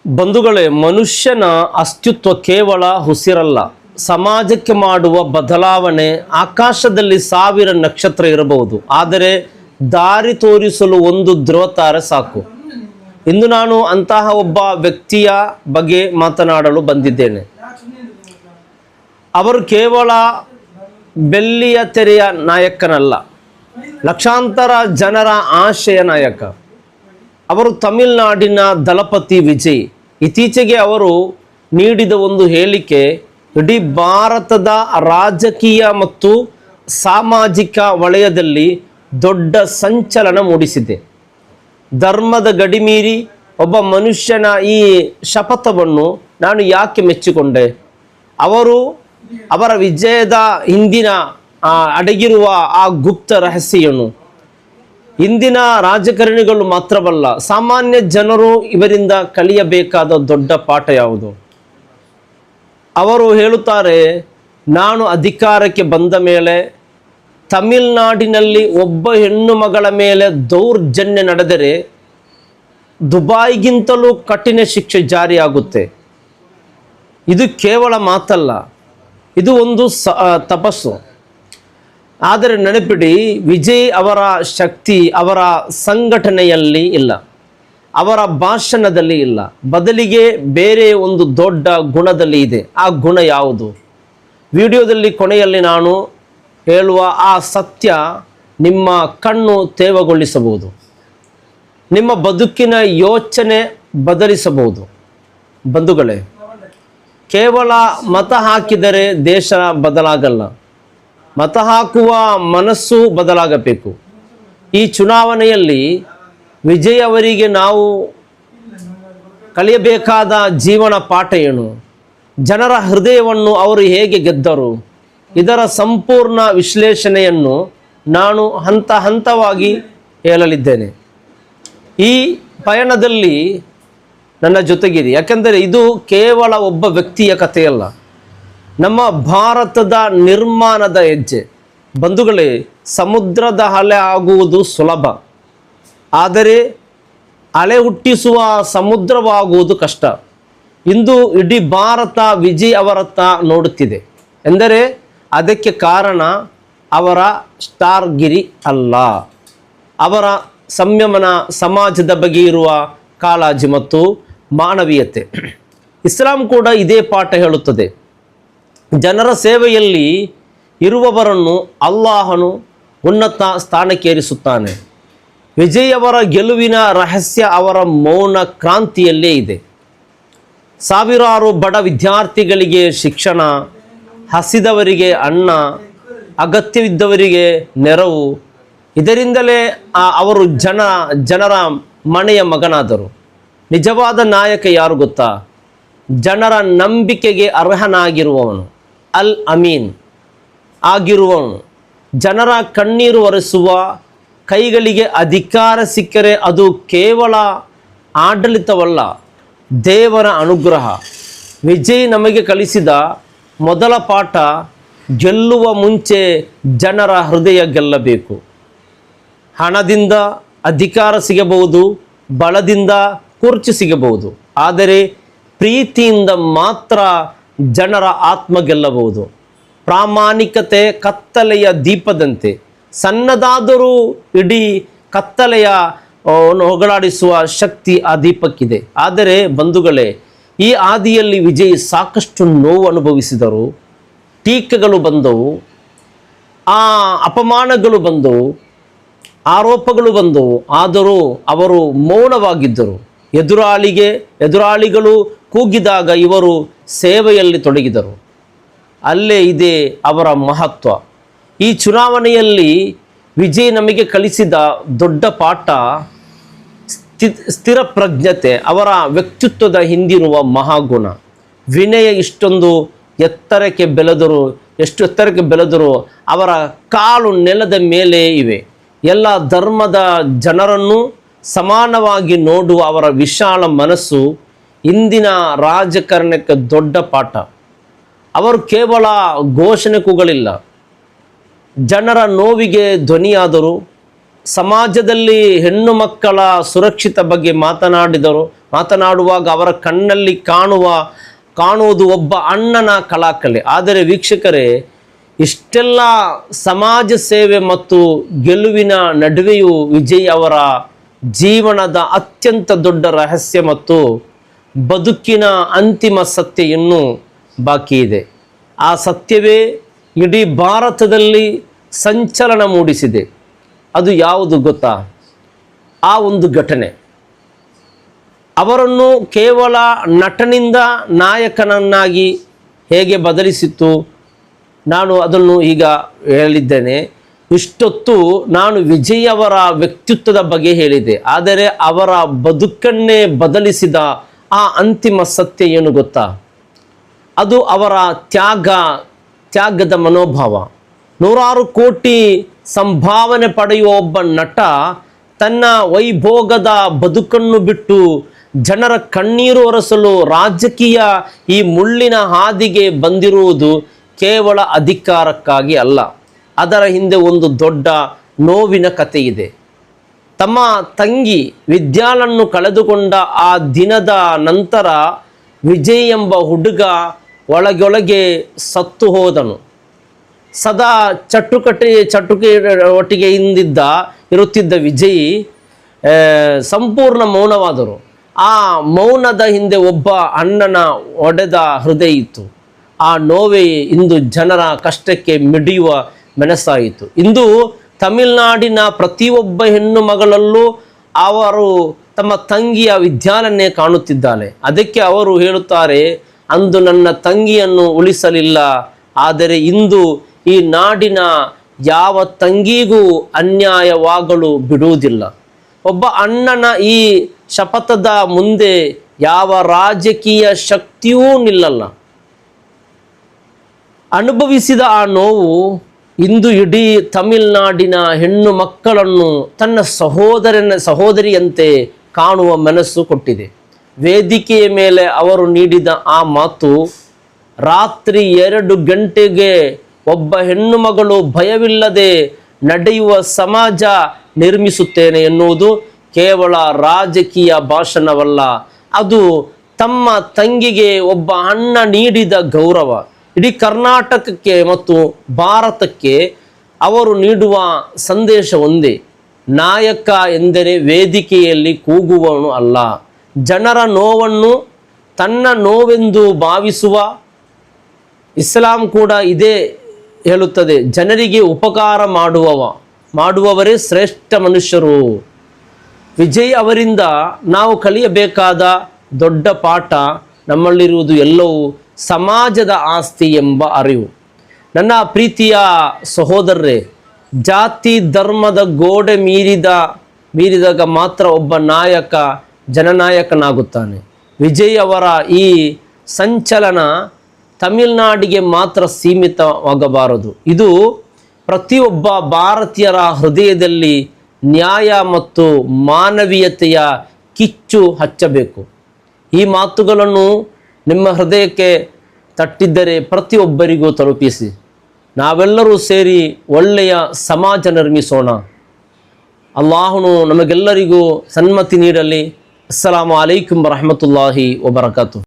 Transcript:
ಬಂಧುಗಳೇ, ಮನುಷ್ಯನ ಅಸ್ತಿತ್ವ ಕೇವಲ ಉಸಿರಲ್ಲ, ಸಮಾಜಕ್ಕೆ ಮಾಡುವ ಬದಲಾವಣೆ. ಆಕಾಶದಲ್ಲಿ 1000 ನಕ್ಷತ್ರ ಇರಬಹುದು, ಆದರೆ ದಾರಿ ತೋರಿಸಲು ಒಂದು ಧ್ರುವತಾರೆ ಸಾಕು. ಇಂದು ನಾನು ಅಂತಹ ಒಬ್ಬ ವ್ಯಕ್ತಿಯ ಬಗ್ಗೆ ಮಾತನಾಡಲು ಬಂದಿದ್ದೇನೆ. ಅವರು ಕೇವಲ ಬೆಳ್ಳಿಯ ತೆರೆಯ ನಾಯಕನಲ್ಲ, ಲಕ್ಷಾಂತರ ಜನರ ಆಶಯ ನಾಯಕ. ಅವರು ತಮಿಳುನಾಡಿನ ದಳಪತಿ ವಿಜಯ್. ಇತ್ತೀಚೆಗೆ ಅವರು ನೀಡಿದ ಒಂದು ಹೇಳಿಕೆ ಇಡೀ ಭಾರತದ ರಾಜಕೀಯ ಮತ್ತು ಸಾಮಾಜಿಕ ವಲಯದಲ್ಲಿ ದೊಡ್ಡ ಸಂಚಲನ ಮೂಡಿಸಿದೆ. ಧರ್ಮದ ಗಡಿಮೀರಿ ಒಬ್ಬ ಮನುಷ್ಯನ ಈ ಶಪಥವನ್ನು ನಾನು ಯಾಕೆ ಮೆಚ್ಚಿಕೊಂಡೆ? ಅವರ ವಿಜಯದ ಹಿಂದಿನ ಅಡಗಿರುವ ಆ ಗುಪ್ತ ರಹಸ್ಯವನ್ನು ಇಂದಿನ ರಾಜಕಾರಣಿಗಳು ಮಾತ್ರವಲ್ಲ, ಸಾಮಾನ್ಯ ಜನರು ಇವರಿಂದ ಕಲಿಯಬೇಕಾದ ದೊಡ್ಡ ಪಾಠ ಯಾವುದು? ಅವರು ಹೇಳುತ್ತಾರೆ, ನಾನು ಅಧಿಕಾರಕ್ಕೆ ಬಂದ ಮೇಲೆ ತಮಿಳುನಾಡಿನಲ್ಲಿ ಒಬ್ಬ ಹೆಣ್ಣು ಮಗಳ ಮೇಲೆ ದೌರ್ಜನ್ಯ ನಡೆದರೆ ದುಬೈಗಿಂತಲೂ ಕಠಿಣ ಶಿಕ್ಷೆ ಜಾರಿಯಾಗುತ್ತೆ. ಇದು ಕೇವಲ ಮಾತಲ್ಲ, ಇದು ಒಂದು ತಪಸ್ಸು. ಆದರೆ ನೆನಪಿಡಿ, ವಿಜಯ್ ಅವರ ಶಕ್ತಿ ಅವರ ಸಂಘಟನೆಯಲ್ಲಿ ಇಲ್ಲ, ಅವರ ಭಾಷಣದಲ್ಲಿ ಇಲ್ಲ, ಬದಲಿಗೆ ಬೇರೆ ಒಂದು ದೊಡ್ಡ ಗುಣದಲ್ಲಿ ಇದೆ. ಆ ಗುಣ ಯಾವುದು? ವಿಡಿಯೋದಲ್ಲಿ ಕೊನೆಯಲ್ಲಿ ನಾನು ಹೇಳುವ ಆ ಸತ್ಯ ನಿಮ್ಮ ಕಣ್ಣು ತೇವಗೊಳಿಸಬಹುದು, ನಿಮ್ಮ ಬದುಕಿನ ಯೋಚನೆ ಬದಲಿಸಬಹುದು. ಬಂಧುಗಳೇ, ಕೇವಲ ಮತ ಹಾಕಿದರೆ ದೇಶ ಬದಲಾಗಲ್ಲ, ಮತ ಹಾಕುವ ಮನಸ್ಸು ಬದಲಾಗಬೇಕು. ಈ ಚುನಾವಣೆಯಲ್ಲಿ ವಿಜಯ್ ಅವರಿಗೆ ನಾವು ಕಲಿಯಬೇಕಾದ ಜೀವನ ಪಾಠ ಏನು? ಜನರ ಹೃದಯವನ್ನು ಅವರು ಹೇಗೆ ಗೆದ್ದರು? ಇದರ ಸಂಪೂರ್ಣ ವಿಶ್ಲೇಷಣೆಯನ್ನು ನಾನು ಹಂತ ಹಂತವಾಗಿ ಹೇಳಲಿದ್ದೇನೆ. ಈ ಪಯಣದಲ್ಲಿ ನನ್ನ ಜೊತೆಗಿರಿ, ಯಾಕೆಂದರೆ ಇದು ಕೇವಲ ಒಬ್ಬ ವ್ಯಕ್ತಿಯ ಕಥೆಯಲ್ಲ, ನಮ್ಮ ಭಾರತದ ನಿರ್ಮಾಣದ ಹೆಜ್ಜೆ. ಬಂಧುಗಳೇ, ಸಮುದ್ರದ ಅಲೆ ಆಗುವುದು ಸುಲಭ, ಆದರೆ ಅಲೆ ಹುಟ್ಟಿಸುವ ಸಮುದ್ರವಾಗುವುದು ಕಷ್ಟ. ಇಂದು ಇಡೀ ಭಾರತ ವಿಜಯ್ ಅವರತ್ತ ನೋಡುತ್ತಿದೆ ಎಂದರೆ ಅದಕ್ಕೆ ಕಾರಣ ಅವರ ಸ್ಟಾರ್ಗಿರಿ ಅಲ್ಲ, ಅವರ ಸಂಯಮನ, ಸಮಾಜದ ಬಗ್ಗೆ ಇರುವ ಕಾಳಜಿ ಮತ್ತು ಮಾನವೀಯತೆ. ಇಸ್ಲಾಂ ಕೂಡ ಇದೇ ಪಾಠ ಹೇಳುತ್ತದೆ. ಜನರ ಸೇವೆಯಲ್ಲಿ ಇರುವವರನ್ನು ಅಲ್ಲಾಹನು ಉನ್ನತ ಸ್ಥಾನಕ್ಕೇರಿಸುತ್ತಾನೆ. ವಿಜಯ್ ಅವರ ಗೆಲುವಿನ ರಹಸ್ಯ ಅವರ ಮೌನ ಕ್ರಾಂತಿಯಲ್ಲೇ ಇದೆ. ಸಾವಿರಾರು ಬಡ ವಿದ್ಯಾರ್ಥಿಗಳಿಗೆ ಶಿಕ್ಷಣ, ಹಸಿದವರಿಗೆ ಅನ್ನ, ಅಗತ್ಯವಿದ್ದವರಿಗೆ ನೆರವು. ಇದರಿಂದಲೇ ಅವರು ಜನರ ಮನೆಯ ಮಗನಾದರು. ನಿಜವಾದ ನಾಯಕ ಯಾರು ಗೊತ್ತಾ? ಜನರ ನಂಬಿಕೆಗೆ ಅರ್ಹನಾಗಿರುವವನು, ಅಲ್ ಅಮೀನ್ ಆಗಿರುವವನು. ಜನರ ಕಣ್ಣೀರು ಒರೆಸುವ ಕೈಗಳಿಗೆ ಅಧಿಕಾರ ಸಿಕ್ಕರೆ ಅದು ಕೇವಲ ಆಡಳಿತವಲ್ಲ, ದೇವರ ಅನುಗ್ರಹ. ವಿಜಯ್ ನಮಗೆ ಕಲಿಸಿದ ಮೊದಲ ಪಾಠ, ಗೆಲ್ಲುವ ಮುಂಚೆ ಜನರ ಹೃದಯ ಗೆಲ್ಲಬೇಕು. ಹಣದಿಂದ ಅಧಿಕಾರ ಸಿಗಬಹುದು, ಬಲದಿಂದ ಕುರ್ಚಿ ಸಿಗಬಹುದು, ಆದರೆ ಪ್ರೀತಿಯಿಂದ ಮಾತ್ರ ಜನರ ಆತ್ಮ ಗೆಲ್ಲಬಹುದು. ಪ್ರಾಮಾಣಿಕತೆ ಕತ್ತಲೆಯ ದೀಪದಂತೆ, ಸಣ್ಣದಾದರೂ ಇಡೀ ಕತ್ತಲೆಯ ಹೋಗಲಾಡಿಸುವ ಶಕ್ತಿ ಆ ದೀಪಕ್ಕಿದೆ. ಆದರೆ ಬಂಧುಗಳೇ, ಈ ಹಾದಿಯಲ್ಲಿ ವಿಜಯ್ ಸಾಕಷ್ಟು ನೋವು ಅನುಭವಿಸಿದರು. ಟೀಕೆಗಳು ಬಂದವು, ಅಪಮಾನಗಳು ಬಂದವು, ಆರೋಪಗಳು ಬಂದವು. ಆದರೂ ಅವರು ಮೌನವಾಗಿದ್ದರು. ಎದುರಾಳಿಗಳು ಕೂಗಿದಾಗ ಇವರು ಸೇವೆಯಲ್ಲಿ ತೊಡಗಿದರು. ಅಲ್ಲೇ ಇದೆ ಅವರ ಮಹತ್ವ. ಈ ಚುನಾವಣೆಯಲ್ಲಿ ವಿಜಯ್ ನಮಗೆ ಕಲಿಸಿದ ದೊಡ್ಡ ಪಾಠ ಸ್ಥಿರ ಪ್ರಜ್ಞತೆ, ಅವರ ವ್ಯಕ್ತಿತ್ವದ ಹಿಂದಿರುವ ಮಹಾಗುಣ. ವಿನಯ ಎಷ್ಟು ಎತ್ತರಕ್ಕೆ ಬೆಳೆದರು ಅವರ ಕಾಲು ನೆಲದ ಮೇಲೆ ಇವೆ. ಎಲ್ಲ ಧರ್ಮದ ಜನರನ್ನು ಸಮಾನವಾಗಿ ನೋಡುವ ಅವರ ವಿಶಾಲ ಮನಸ್ಸು ಇಂದಿನ ರಾಜಕಾರಣಕ್ಕೆ ದೊಡ್ಡ ಪಾಠ. ಅವರು ಕೇವಲ ಘೋಷಣೆ ಕೂಗಲಿಲ್ಲ, ಜನರ ನೋವಿಗೆ ಧ್ವನಿಯಾದರು. ಸಮಾಜದಲ್ಲಿ ಹೆಣ್ಣು ಮಕ್ಕಳ ಸುರಕ್ಷಿತ ಬಗ್ಗೆ ಮಾತನಾಡಿದರು ಮಾತನಾಡುವಾಗ ಅವರ ಕಣ್ಣಲ್ಲಿ ಕಾಣುವುದು ಒಬ್ಬ ಅಣ್ಣನ ಕಳಕಳಿ. ಆದರೆ ವೀಕ್ಷಕರೇ, ಇಷ್ಟೆಲ್ಲ ಸಮಾಜ ಸೇವೆ ಮತ್ತು ಗೆಲುವಿನ ನಡುವೆಯೂ ವಿಜಯ್ ಅವರ ಜೀವನದ ಅತ್ಯಂತ ದೊಡ್ಡ ರಹಸ್ಯ ಮತ್ತು ಬದುಕಿನ ಅಂತಿಮ ಸತ್ಯ ಇನ್ನೂ ಬಾಕಿ ಇದೆ. ಆ ಸತ್ಯವೇ ಇಡೀ ಭಾರತದಲ್ಲಿ ಸಂಚಲನ ಮೂಡಿಸಿದೆ. ಅದು ಯಾವುದು ಗೊತ್ತಾ? ಆ ಒಂದು ಘಟನೆ ಅವರನ್ನು ಕೇವಲ ನಟನಿಂದ ನಾಯಕನನ್ನಾಗಿ ಹೇಗೆ ಬದಲಿಸಿತ್ತು, ನಾನು ಅದನ್ನು ಈಗ ಹೇಳಿದ್ದೇನೆ. ಇಷ್ಟೊತ್ತು ನಾನು ವಿಜಯ್ ಅವರ ವ್ಯಕ್ತಿತ್ವದ ಬಗ್ಗೆ ಹೇಳಿದೆ, ಆದರೆ ಅವರ ಬದುಕನ್ನೇ ಬದಲಿಸಿದ ಆ ಅಂತಿಮ ಸತ್ಯ ಏನು ಗೊತ್ತಾ? ಅದು ಅವರ ತ್ಯಾಗದ ಮನೋಭಾವ. 100 ಕೋಟಿ ಸಂಭಾವನೆ ಪಡೆಯುವ ಒಬ್ಬ ನಟ ತನ್ನ ವೈಭೋಗದ ಬದುಕನ್ನು ಬಿಟ್ಟು ಜನರ ಕಣ್ಣೀರು ಒರೆಸಲು ರಾಜಕೀಯ ಈ ಮುಳ್ಳಿನ ಹಾದಿಗೆ ಬಂದಿರುವುದು ಕೇವಲ ಅಧಿಕಾರಕ್ಕಾಗಿ ಅಲ್ಲ. ಅದರ ಹಿಂದೆ ಒಂದು ದೊಡ್ಡ ನೋವಿನ ಕಥೆ ಇದೆ. ತಮ್ಮ ತಂಗಿ ವಿದ್ಯಾಳನ್ನು ಕಳೆದುಕೊಂಡ ಆ ದಿನದ ನಂತರ ವಿಜಯ್ ಎಂಬ ಹುಡುಗ ಒಳಗೊಳಗೆ ಸತ್ತು ಹೋದನು. ಸದಾ ಚಟುಕೆ ಒಟ್ಟಿಗೆ ಇರುತ್ತಿದ್ದ ವಿಜಯ್ ಸಂಪೂರ್ಣ ಮೌನವಾದರು. ಆ ಮೌನದ ಹಿಂದೆ ಒಬ್ಬ ಅಣ್ಣನ ಒಡೆದ ಹೃದಯ ಇತ್ತು. ಆ ನೋವೇ ಇಂದು ಜನರ ಕಷ್ಟಕ್ಕೆ ಮಿಡಿಯುವ ಮೆಣಸಾಯಿತು. ಇಂದು ತಮಿಳುನಾಡಿನ ಪ್ರತಿಯೊಬ್ಬ ಹೆಣ್ಣು ಮಗಳಲ್ಲೂ ಅವರು ತಮ್ಮ ತಂಗಿಯ ವಿದ್ಯಾಲನ್ನೇ ಕಾಣುತ್ತಿದ್ದಾನೆ. ಅದಕ್ಕೆ ಅವರು ಹೇಳುತ್ತಾರೆ, ಅಂದು ನನ್ನ ತಂಗಿಯನ್ನು ಉಳಿಸಲಿಲ್ಲ, ಆದರೆ ಇಂದು ಈ ನಾಡಿನ ಯಾವ ತಂಗಿಗೂ ಅನ್ಯಾಯವಾಗಲು ಬಿಡುವುದಿಲ್ಲ. ಒಬ್ಬ ಅಣ್ಣನ ಈ ಶಪಥದ ಮುಂದೆ ಯಾವ ರಾಜಕೀಯ ಶಕ್ತಿಯೂ ನಿಲ್ಲಲ್ಲ. ಅನುಭವಿಸಿದ ಆ ನೋವು ಇಂದು ಇಡೀ ತಮಿಳುನಾಡಿನ ಹೆಣ್ಣು ಮಕ್ಕಳನ್ನು ತನ್ನ ಸಹೋದರಿಯಂತೆ ಕಾಣುವ ಮನಸ್ಸು ಕೊಟ್ಟಿದೆ. ವೇದಿಕೆಯ ಮೇಲೆ ಅವರು ನೀಡಿದ ಆ ಮಾತು, ರಾತ್ರಿ 2 ಗಂಟೆಗೆ ಒಬ್ಬ ಹೆಣ್ಣು ಮಗಳು ಭಯವಿಲ್ಲದೆ ನಡೆಯುವ ಸಮಾಜ ನಿರ್ಮಿಸುತ್ತೇನೆ ಎನ್ನುವುದು ಕೇವಲ ರಾಜಕೀಯ ಭಾಷಣವಲ್ಲ, ಅದು ತಮ್ಮ ತಂಗಿಗೆ ಒಬ್ಬ ಅಣ್ಣ ನೀಡಿದ ಗೌರವ. ಇಡೀ ಕರ್ನಾಟಕಕ್ಕೆ ಮತ್ತು ಭಾರತಕ್ಕೆ ಅವರು ನೀಡುವ ಸಂದೇಶ ಒಂದೇ: ನಾಯಕ ಎಂದರೆ ವೇದಿಕೆಯಲ್ಲಿ ಕೂಗುವವನು ಅಲ್ಲ, ಜನರ ನೋವನ್ನು ತನ್ನ ನೋವೆಂದು ಭಾವಿಸುವ. ಇಸ್ಲಾಂ ಕೂಡ ಇದೇ ಹೇಳುತ್ತದೆ, ಜನರಿಗೆ ಉಪಕಾರ ಮಾಡುವವರೇ ಶ್ರೇಷ್ಠ ಮನುಷ್ಯರು. ವಿಜಯ್ ಅವರಿಂದ ನಾವು ಕಲಿಯಬೇಕಾದ ದೊಡ್ಡ ಪಾಠ ನಮ್ಮಲ್ಲಿರುವುದು ಎಲ್ಲವೂ ಸಮಾಜದ ಆಸ್ತಿ ಎಂಬ ಅರಿವು. ನನ್ನ ಪ್ರೀತಿಯ ಸಹೋದರರೇ, ಜಾತಿ ಧರ್ಮದ ಗೋಡೆ ಮೀರಿದಾಗ ಮಾತ್ರ ಒಬ್ಬ ನಾಯಕ ಜನನಾಯಕನಾಗುತ್ತಾನೆ. ವಿಜಯ್ ಅವರ ಈ ಸಂಚಲನ ತಮಿಳುನಾಡಿಗೆ ಮಾತ್ರ ಸೀಮಿತವಾಗಬಾರದು. ಇದು ಪ್ರತಿಯೊಬ್ಬ ಭಾರತೀಯರ ಹೃದಯದಲ್ಲಿ ನ್ಯಾಯ ಮತ್ತು ಮಾನವೀಯತೆಯ ಕಿಚ್ಚು ಹಚ್ಚಬೇಕು. ಈ ಮಾತುಗಳನ್ನು ನಿಮ್ಮ ಹೃದಯಕ್ಕೆ ತಟ್ಟಿದ್ದರೆ ಪ್ರತಿಯೊಬ್ಬರಿಗೂ ತಲುಪಿಸಿ. ನಾವೆಲ್ಲರೂ ಸೇರಿ ಒಳ್ಳೆಯ ಸಮಾಜ ನಿರ್ಮಿಸೋಣ. ಅಲ್ಲಾಹನು ನಮಗೆಲ್ಲರಿಗೂ ಸನ್ಮತಿ ನೀಡಲಿ. ಅಸ್ಸಲಾಮು ಅಲೈಕುಂ ವರಹಮತುಲ್ಲಾಹಿ ವಬರಕಾತು.